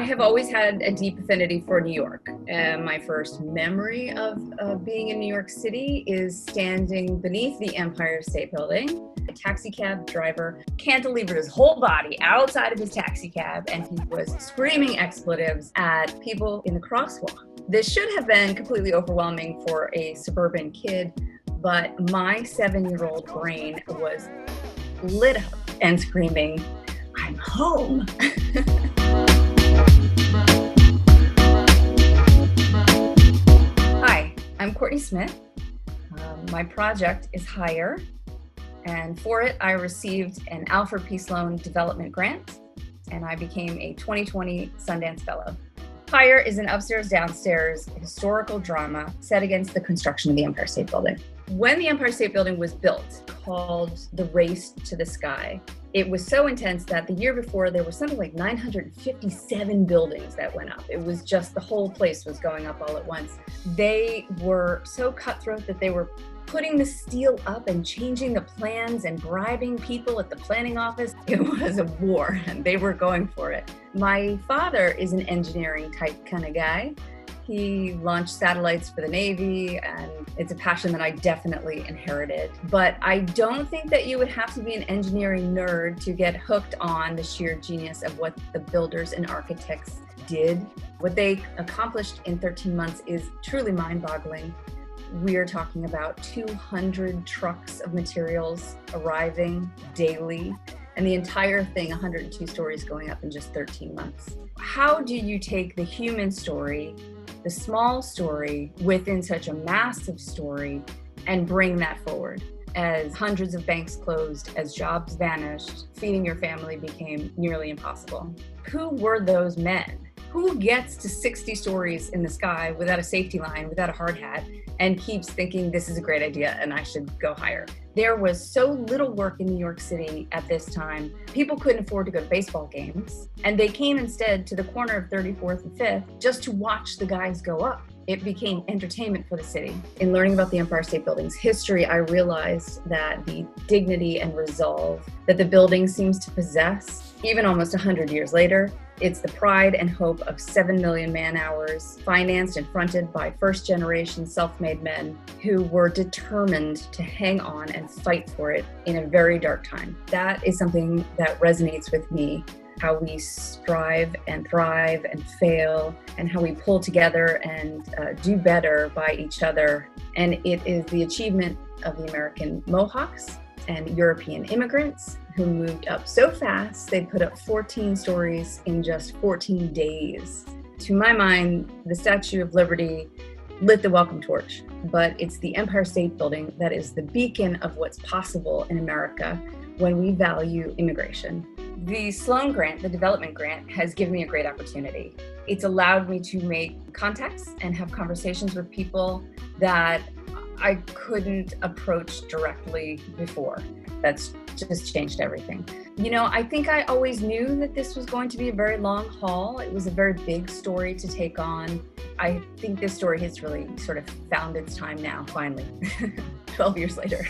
have always had a deep affinity for New York. My first memory of being in New York City is standing beneath the Empire State Building. A taxi cab driver cantilevered his whole body outside of his taxi cab, and he was screaming expletives at people in the crosswalk. This should have been completely overwhelming for a suburban kid, but my 7-year-old brain was lit up and screaming, "I'm home." Hi, I'm Courtney Smith. My project is Higher, and for it I received an Alfred P. Sloan Development Grant, and I became a 2020 Sundance Fellow. Higher is an upstairs-downstairs historical drama set against the construction of the Empire State Building. When the Empire State Building was built, called the Race to the Sky, it was so intense that the year before there were something like 957 buildings that went up. It was just the whole place was going up all at once. They were so cutthroat that they were putting the steel up and changing the plans and bribing people at the planning office. It was a war and they were going for it. My father is an engineering type kind of guy. He launched satellites for the Navy, and it's a passion that I definitely inherited. But I don't think that you would have to be an engineering nerd to get hooked on the sheer genius of what the builders and architects did. What they accomplished in 13 months is truly mind-boggling. We are talking about 200 trucks of materials arriving daily, and the entire thing, 102 stories going up in just 13 months. How do you take the human story, the small story within such a massive story, and bring that forward? As hundreds of banks closed, as jobs vanished, feeding your family became nearly impossible. Who were those men? Who gets to 60 stories in the sky without a safety line, without a hard hat, and keeps thinking this is a great idea and I should go higher? There was so little work in New York City at this time. People couldn't afford to go to baseball games, and they came instead to the corner of 34th and 5th just to watch the guys go up. It became entertainment for the city. In learning about the Empire State Building's history, I realized that the dignity and resolve that the building seems to possess, even almost 100 years later, it's the pride and hope of 7 million man-hours, financed and fronted by first-generation self-made men who were determined to hang on and fight for it in a very dark time. That is something that resonates with me, how we strive and thrive and fail, and how we pull together and do better by each other. And it is the achievement of the American Mohawks and European immigrants who moved up so fast, they put up 14 stories in just 14 days. To my mind, the Statue of Liberty lit the welcome torch, but it's the Empire State Building that is the beacon of what's possible in America when we value immigration. The Sloan Grant, the development grant, has given me a great opportunity. It's allowed me to make contacts and have conversations with people that I couldn't approach directly before. That's just changed everything. You know, I think I always knew that this was going to be a very long haul. It was a very big story to take on. I think this story has really sort of found its time now, finally, 12 years later.